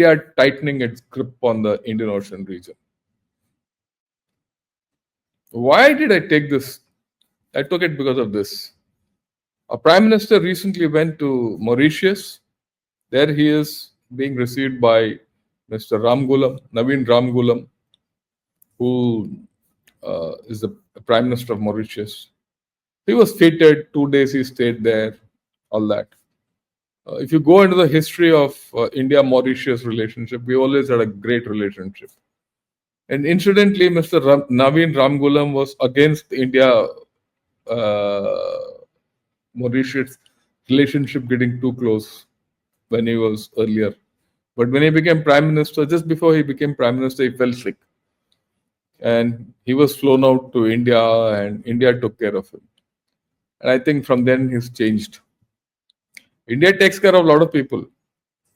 India tightening its grip on the Indian Ocean region. Why did I take this? I took it because of this. A prime minister recently went to Mauritius. There he is being received by Mr. Naveen Ramgulam, who is the prime minister of Mauritius. He was feted, 2 days he stayed there, all that. If you go into the history of India-Mauritius relationship, we always had a great relationship. And incidentally, Mr. Naveen Ramgulam was against India Mauritius relationship getting too close when he was earlier. But when he became prime minister, just before he became prime minister, he fell sick. And he was flown out to India, and India took care of him. And I think from then he's changed. India takes care of a lot of people,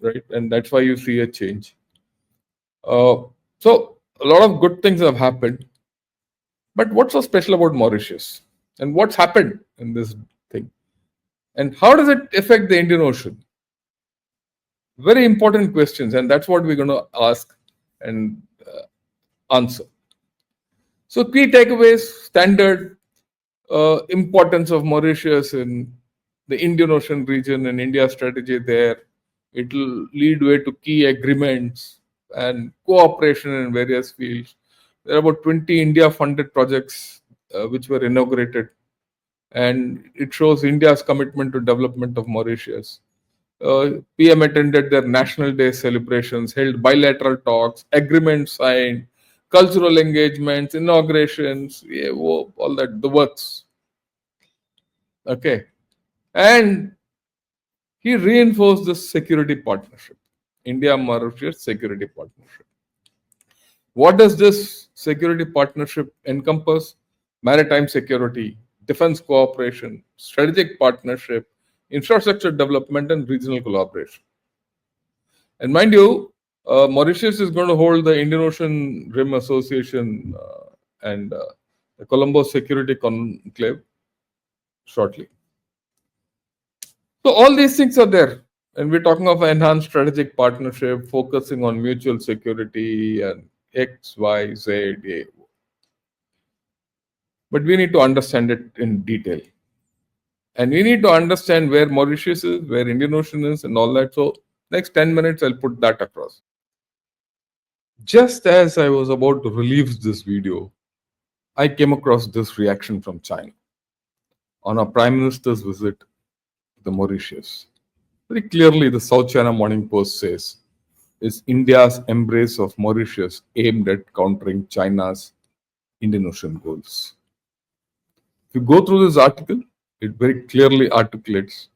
right? And that's why you see a change. So a lot of good things have happened. But what's so special about Mauritius? And what's happened in this thing? And how does it affect the Indian Ocean? Very important questions, and that's what we're going to ask and answer. So key takeaways, standard importance of Mauritius in the Indian Ocean region and India's strategy there. It will lead way to key agreements and cooperation in various fields. There are about 20 India-funded projects which were inaugurated, and it shows India's commitment to development of Mauritius. PM attended their National Day celebrations, held bilateral talks, agreements signed, cultural engagements, inaugurations, all that, the works. Okay. And he reinforced the security partnership, India-Mauritius security partnership. What does this security partnership encompass? Maritime security, defense cooperation, strategic partnership, infrastructure development, and regional collaboration. And mind you, Mauritius is going to hold the Indian Ocean Rim Association and the Colombo Security Conclave shortly. So all these things are there. And we're talking of enhanced strategic partnership, focusing on mutual security and X, Y, Z, A. But we need to understand it in detail. And we need to understand where Mauritius is, where Indian Ocean is, and all that. So next 10 minutes, I'll put that across. Just as I was about to release this video, I came across this reaction from China on our Prime Minister's visit to the Mauritius. Very clearly, the South China Morning Post says, is India's embrace of Mauritius aimed at countering China's Indian Ocean goals. If you go through this article, it very clearly articulates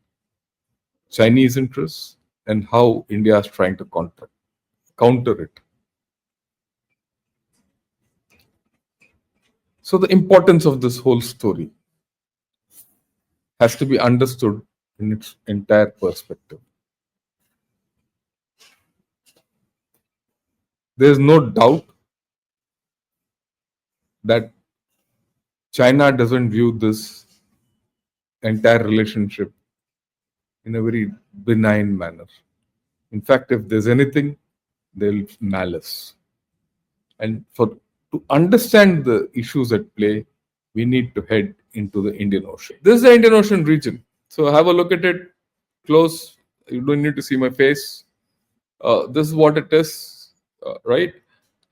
Chinese interests and how India is trying to counter it. So the importance of this whole story has to be understood in its entire perspective. There is no doubt that China doesn't view this entire relationship in a very benign manner. In fact, if there's anything, there's malice. And to understand the issues at play, we need to head into the Indian Ocean. This is the Indian Ocean region. So have a look at it close. You don't need to see my face. This is what it is, right?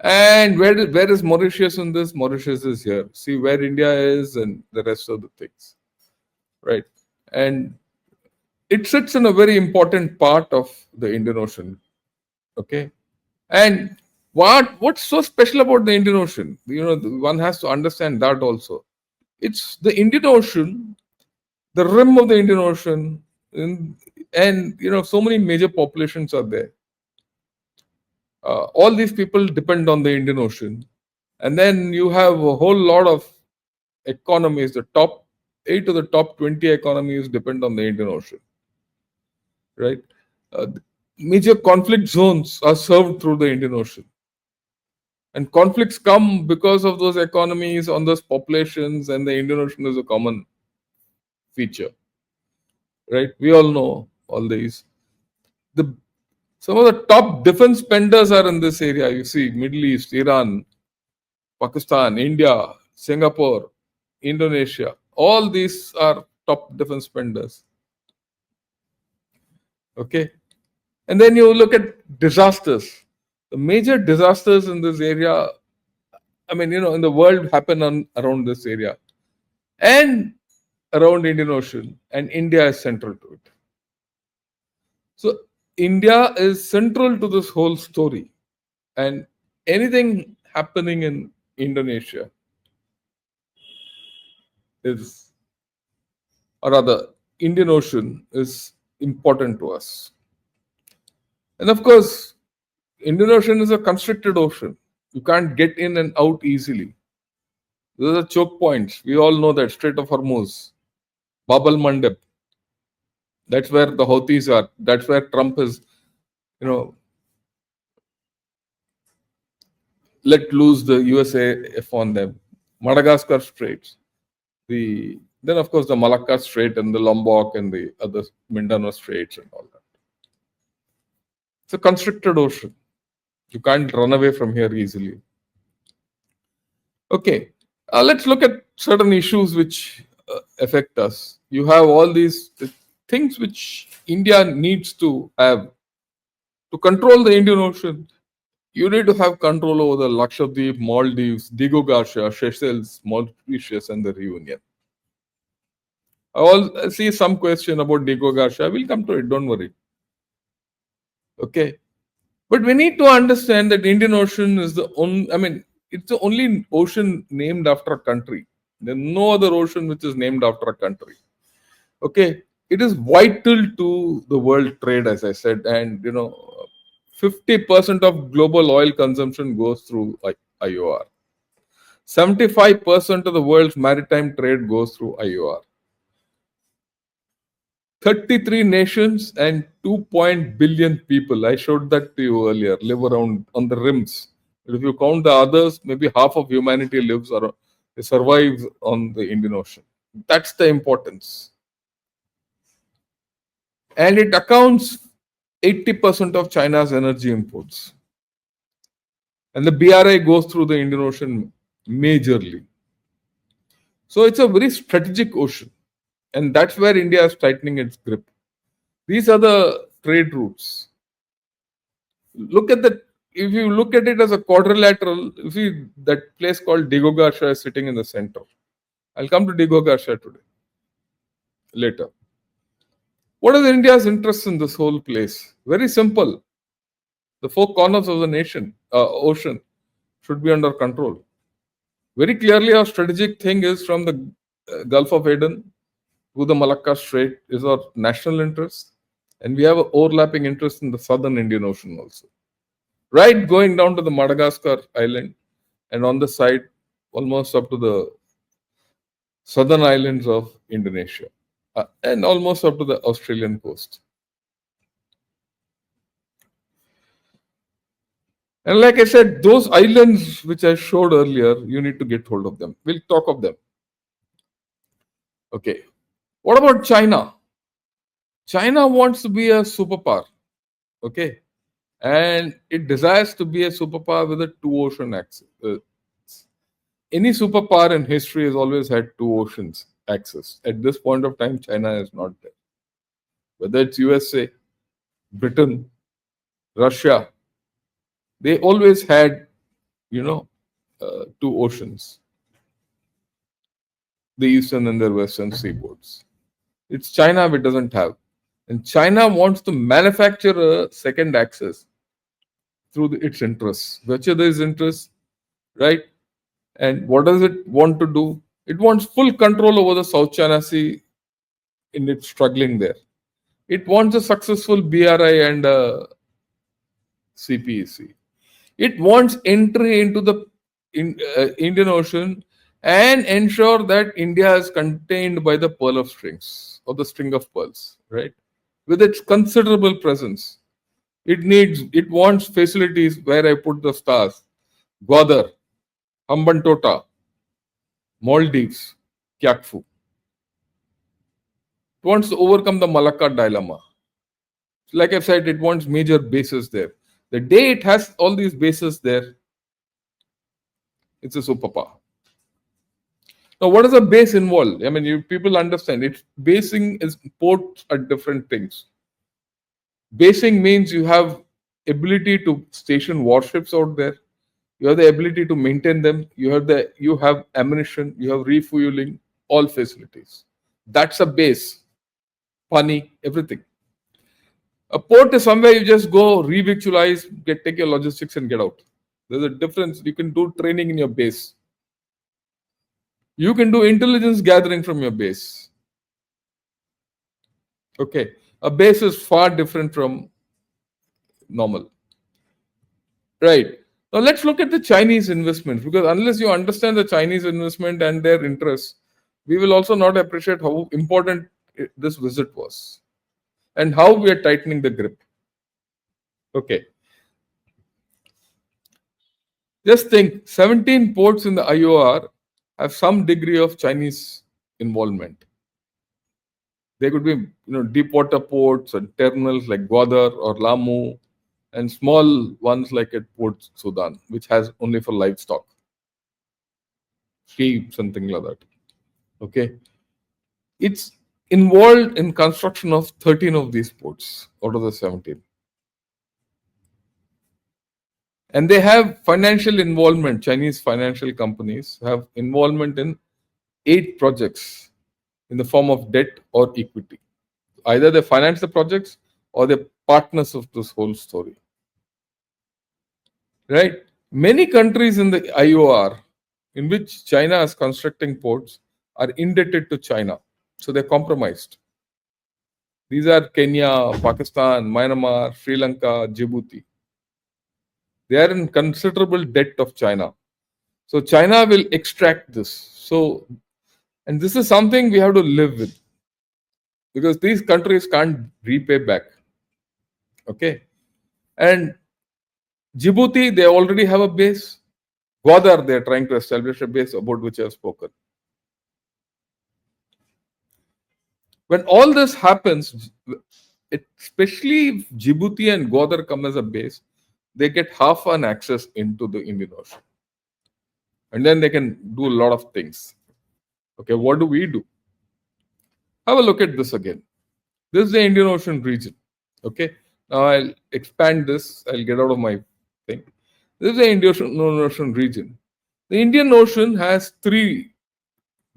And where is Mauritius in this? Mauritius is here. See where India is and the rest of the things, right? And it sits in a very important part of the Indian Ocean, okay? And what's so special about the Indian Ocean? One has to understand that also. It's the Indian Ocean, the rim of the Indian Ocean, and so many major populations are there. All these people depend on the Indian Ocean. And then you have a whole lot of economies. The top 8 of the top 20 economies depend on the Indian Ocean, right? Major conflict zones are served through the Indian Ocean. And conflicts come because of those economies, on those populations, and the Indian Ocean is a common feature, right? We all know all these. Some of the top defense spenders are in this area. You see, Middle East, Iran, Pakistan, India, Singapore, Indonesia. All these are top defense spenders. Okay. And then you look at disasters. The major disasters in this area, I mean, in the world happen around this area and around Indian Ocean, and India is central to it. So India is central to this whole story, and anything happening in Indonesia is, or rather, Indian Ocean is important to us. And of course, Indian Ocean is a constricted ocean. You can't get in and out easily. Those are choke points. We all know that. Strait of Hormuz, Bab al Mandeb. That's where the Houthis are. That's where Trump is, let loose the USAF on them. Madagascar Straits. Then of course the Malacca Strait and the Lombok and the other Mindanao Straits and all that. It's a constricted ocean. You can't run away from here easily. Okay, let's look at certain issues which affect us. You have all these things which India needs to have to control the Indian Ocean. You need to have control over the Lakshadweep, Maldives, Digo-Garcia, Seychelles, Mauritius, and the Reunion. I see some question about Digo-Garcia. We'll come to it, don't worry. Okay. But we need to understand that Indian Ocean is it's the only ocean named after a country. There's no other ocean which is named after a country. Okay. It is vital to the world trade, as I said, and 50% of global oil consumption goes through IOR. 75% of the world's maritime trade goes through IOR. 33 nations and 2 billion people, I showed that to you earlier, live around on the rims. If you count the others, maybe half of humanity survives on the Indian Ocean. That's the importance. And it accounts 80% of China's energy imports. And the BRI goes through the Indian Ocean majorly. So it's a very strategic ocean. And that's where India is tightening its grip. These are the trade routes. If you look at it as a quadrilateral, you see that place called Digo-Garcia is sitting in the center. I'll come to Digo-Garcia today, later. What is India's interest in this whole place? Very simple. The four corners of the ocean should be under control. Very clearly, our strategic thing is from the Gulf of Aden to the Malacca Strait is our national interest. And we have an overlapping interest in the southern Indian Ocean also. Right going down to the Madagascar island and on the side almost up to the southern islands of Indonesia and almost up to the Australian coast. And like I said, those islands which I showed earlier, you need to get hold of them. We'll talk of them. Okay. What about China? China wants to be a superpower. Okay. And it desires to be a superpower with a two ocean axis. Any superpower in history has always had two oceans axis. At this point of time, China is not there. Whether it's USA, Britain, Russia, they always had, two oceans, the eastern and the western seaboards. It's China which doesn't have. And China wants to manufacture a second axis through its interests. Which are these interests, right? And what does it want to do? It wants full control over the South China Sea in its struggling there. It wants a successful BRI and CPEC. It wants entry into the Indian Ocean and ensure that India is contained by the pearl of strings or the string of pearls, right? With its considerable presence. It wants facilities where I put the stars. Gwadar, Hambantota, Maldives, Kyakfu. It wants to overcome the Malacca dilemma. Like I've said, it wants major bases there. The day it has all these bases there, it's a superpower. Now, what does a base involve? I mean, people understand it. Basing is ports are different things. Basing means you have ability to station warships out there. You have the ability to maintain them. You have ammunition. You have refueling, all facilities. That's a base. Pani, everything. A port is somewhere you just go revictualize, take your logistics and get out. There's a difference. You can do training in your base. You can do intelligence gathering from your base. Okay. A base is far different from normal. Right. Now let's look at the Chinese investments, because unless you understand the Chinese investment and their interests, we will also not appreciate how important this visit was and how we are tightening the grip. Okay. Just think 17 ports in the IOR have some degree of Chinese involvement. They could be, deep water ports and terminals like Gwadar or Lamu, and small ones like at Port Sudan, which has only for livestock, sheep, something like that. Okay, it's involved in construction of 13 of these ports out of the 17. And they have financial involvement. Chinese financial companies have involvement in 8 projects in the form of debt or equity. Either they finance the projects or they're partners of this whole story. Right? Many countries in the IOR in which China is constructing ports are indebted to China. So they're compromised. These are Kenya, Pakistan, Myanmar, Sri Lanka, Djibouti. They are in considerable debt of China. So China will extract this. So, and this is something we have to live with, because these countries can't repay back. Okay. And Djibouti, they already have a base. Gwadar, they are trying to establish a base about which I have spoken. When all this happens, especially if Djibouti and Gwadar come as a base, they get half an access into the Indian Ocean. And then they can do a lot of things. Okay, what do we do? Have a look at this again. This is the Indian Ocean region. Okay, now I'll expand this. I'll get out of my thing. This is the Indian Ocean region. The Indian Ocean has 3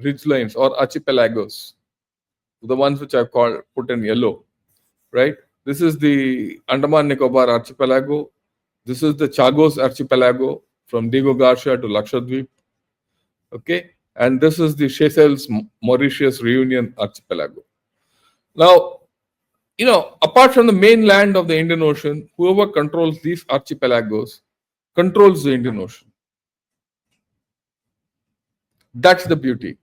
ridgelines or archipelagos, the ones which I've put in yellow, right? This is the Andaman Nicobar archipelago. This is the Chagos archipelago from Diego Garcia to Lakshadweep. Okay, and this is the Seychelles Mauritius Reunion archipelago. Now, apart from the mainland of the Indian Ocean, whoever controls these archipelagos controls the Indian Ocean. That's the beauty.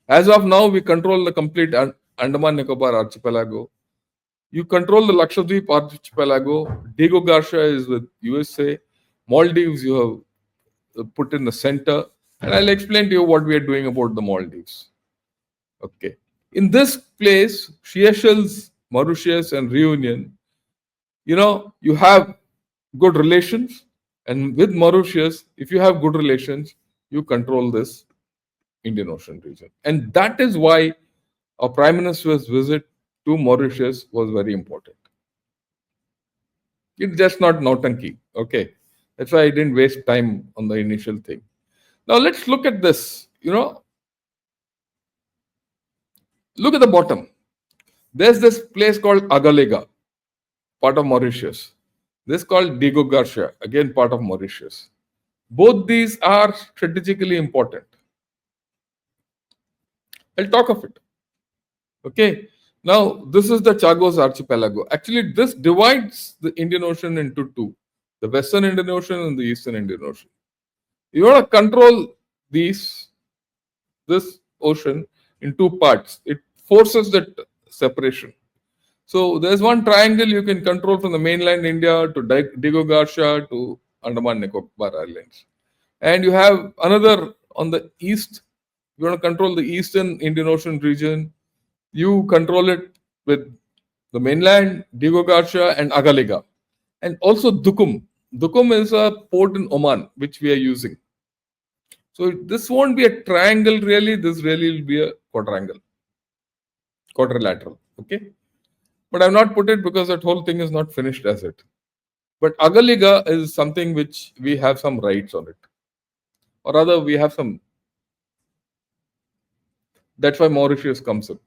As of now, we control the complete Andaman Nicobar archipelago. You control the Lakshadweep archipelago. Diego Garcia is with USA. Maldives, you have put in the center. And I'll explain to you what we are doing about the Maldives. Okay. In this place, Seychelles, Mauritius, and Reunion, you have good relations. And with Mauritius, if you have good relations, you control this Indian Ocean region. And that is why our Prime Minister's visit to Mauritius was very important. It's just not Nautanki. Okay. That's why I didn't waste time on the initial thing. Now let's look at this. Look at the bottom. There's this place called Agalega, part of Mauritius. This is called Diego Garcia, again part of Mauritius. Both these are strategically important. I'll talk of it. Okay. Now, this is the Chagos archipelago. Actually, this divides the Indian Ocean into 2, the Western Indian Ocean and the Eastern Indian Ocean. You want to control this ocean in 2 parts. It forces that separation. So there's one triangle you can control from the mainland India to Diego Garcia to Andaman Nicobar Islands. And you have another on the east. You want to control the Eastern Indian Ocean region. You control it with The mainland, Diego Garcia and Agaliga. And also Dukum. Dukum is a port in Oman, which we are using. So this won't be a triangle really, this really will be a quadrilateral. Okay. But I've not put it because that whole thing is not finished as it. But Agaliga is something which we have some rights on it. Or rather, we have some. That's why Mauritius comes in.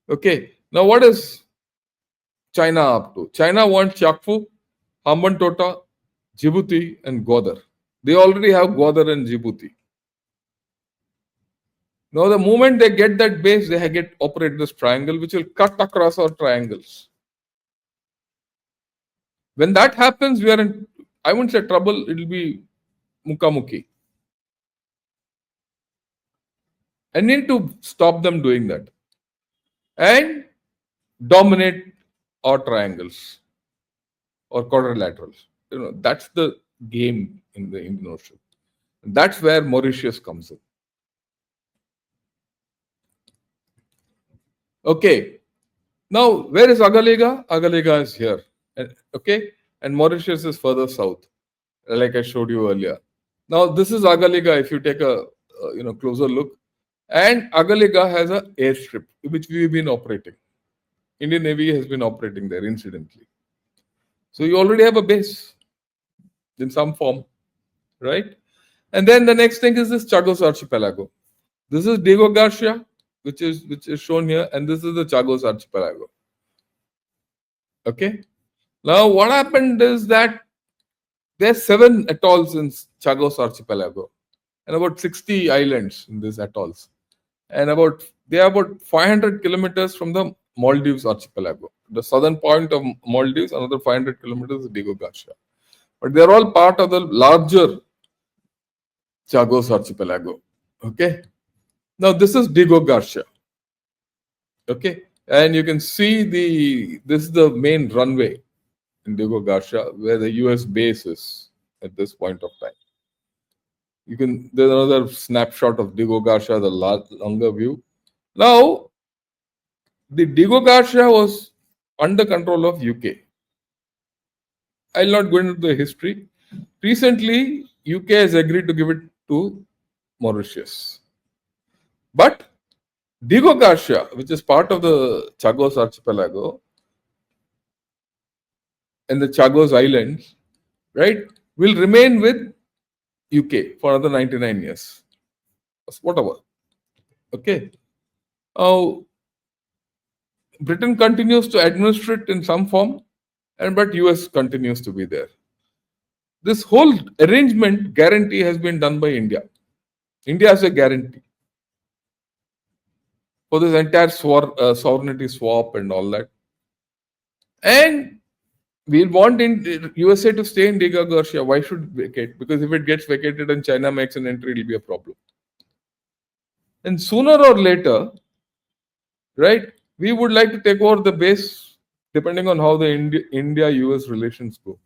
Okay. Now, what is China up to? China wants Chakfu, Hambantota, Djibouti, and Gwadar. They already have Gwadar and Djibouti. Now, the moment they get that base, they get operate this triangle, which will cut across our triangles. When that happens, we are in, I wouldn't say trouble, it will be mukamuki. I need to stop them doing that and dominate our triangles or quadrilaterals. That's the game in the Indian Ocean. That's where Mauritius comes in. Okay. Now, where is Agaliga? Agaliga is here. Okay. And Mauritius is further south, like I showed you earlier. Now, this is Agaliga if you take a closer look. And Agaliga has an airstrip, which we've been operating. Indian Navy has been operating there incidentally. So you already have a base in some form, right? And then the next thing is this Chagos Archipelago. This is Diego Garcia, which is shown here, and this is the Chagos Archipelago. Okay. Now, what happened is that there are 7 atolls in Chagos Archipelago, and about 60 islands in these atolls, and they are about 500 kilometers from the Maldives Archipelago. The southern point of Maldives, another 500 kilometers is Diego Garcia. But they are all part of the larger Chagos Archipelago. Okay. Now, this is Diego Garcia. Okay. And you can see this is the main runway in Diego Garcia where the US base is at this point of time. There's another snapshot of Diego Garcia, the longer view. Now, the Diego Garcia was under control of UK. I'll not go into the history. Recently, UK has agreed to give it to Mauritius. But Diego Garcia, which is part of the Chagos Archipelago and the Chagos Islands, right, will remain with UK for another 99 years. Whatever. Okay. Now, Britain continues to administer it in some form, but US continues to be there. This whole arrangement guarantee has been done by India. India has a guarantee for this entire sovereignty swap and all that. And we want USA to stay in Diego Garcia. Why should it vacate? Because if it gets vacated and China makes an entry, it will be a problem. And sooner or later, right, we would like to take over the base depending on how the India-US relations go.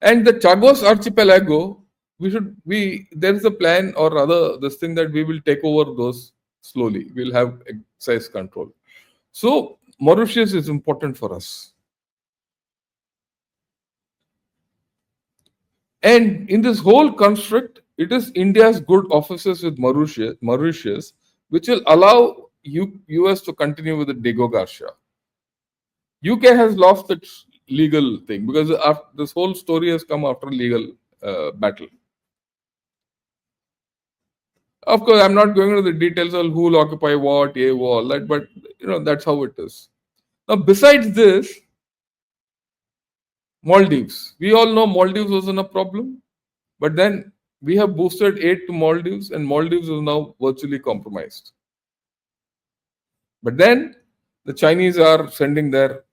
And the Chagos Archipelago, there is a plan or rather this thing that we will take over those slowly. We'll have excise control. So Mauritius is important for us. And in this whole construct, it is India's good offices with Mauritius which will allow US to continue with the Diego Garcia. UK has lost its legal thing because this whole story has come after legal battle. Of course, I'm not going into the details of who will occupy what, all that, but that's how it is. Now, besides this, Maldives. We all know Maldives wasn't a problem, but then we have boosted aid to Maldives, and Maldives is now virtually compromised. But then the Chinese are sending their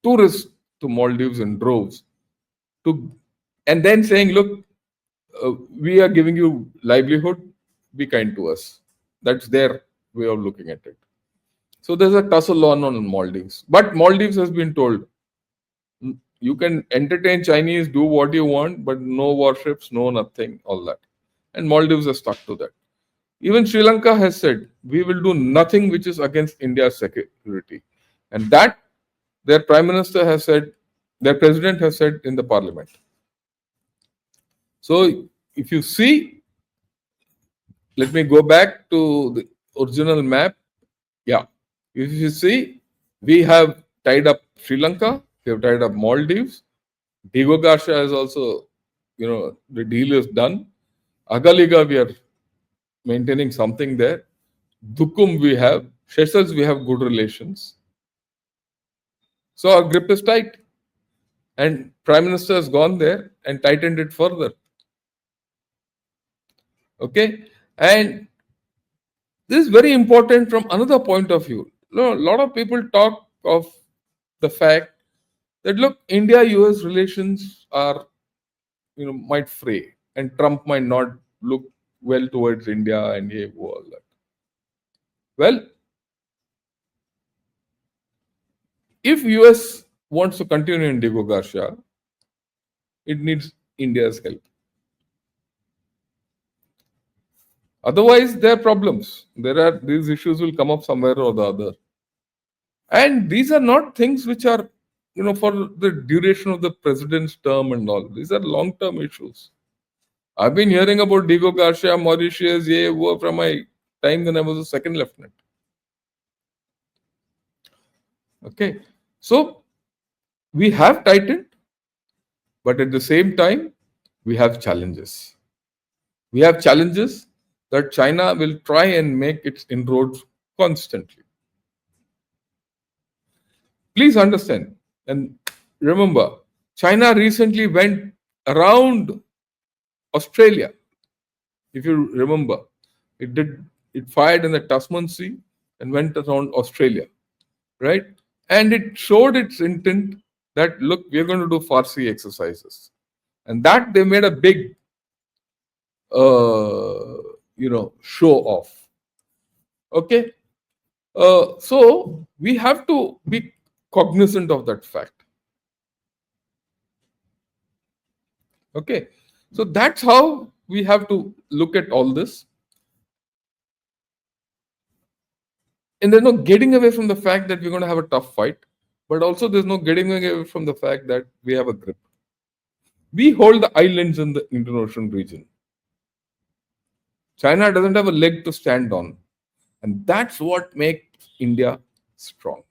tourists to Maldives in droves, and then saying, look, we are giving you livelihood, be kind to us. That's their way of looking at it. So there's a tussle on Maldives. But Maldives has been told, you can entertain Chinese, do what you want, but no warships, no nothing, all that. And Maldives are stuck to that. Even Sri Lanka has said, we will do nothing which is against India's security. And that their prime minister has said, their president has said in the parliament. So if you see, let me go back to the original map. Yeah. If you see, we have tied up Sri Lanka, we have tied up Maldives. Diego Garcia is also, the deal is done. Agaliga, we are maintaining something there. Dukum, we have. Seychelles, we have good relations. So our grip is tight. And Prime Minister has gone there and tightened it further. Okay? And this is very important from another point of view. A lot of people talk of the fact that look, India-US relations are, might fray, and Trump might not look well towards India and all that. Well, if US wants to continue in Diego Garcia, it needs India's help. Otherwise, there are problems. These issues will come up somewhere or the other. And these are not things which are, for the duration of the president's term and all. These are long-term issues. I've been hearing about Diego Garcia, Mauritius, from my time when I was a second lieutenant. Okay. So, we have tightened, but at the same time, we have challenges. We have challenges that China will try and make its inroads constantly. Please understand and remember, China recently went around Australia. If you remember, it fired in the Tasman Sea and went around Australia, right? And it showed its intent that look, we're going to do Farsi exercises, and that they made a big, show off. Okay, so we have to be cognizant of that fact. Okay, so that's how we have to look at all this. And there's no getting away from the fact that we're going to have a tough fight, but also there's no getting away from the fact that we have a grip. We hold the islands in the Indian Ocean region. China doesn't have a leg to stand on. And that's what makes India strong.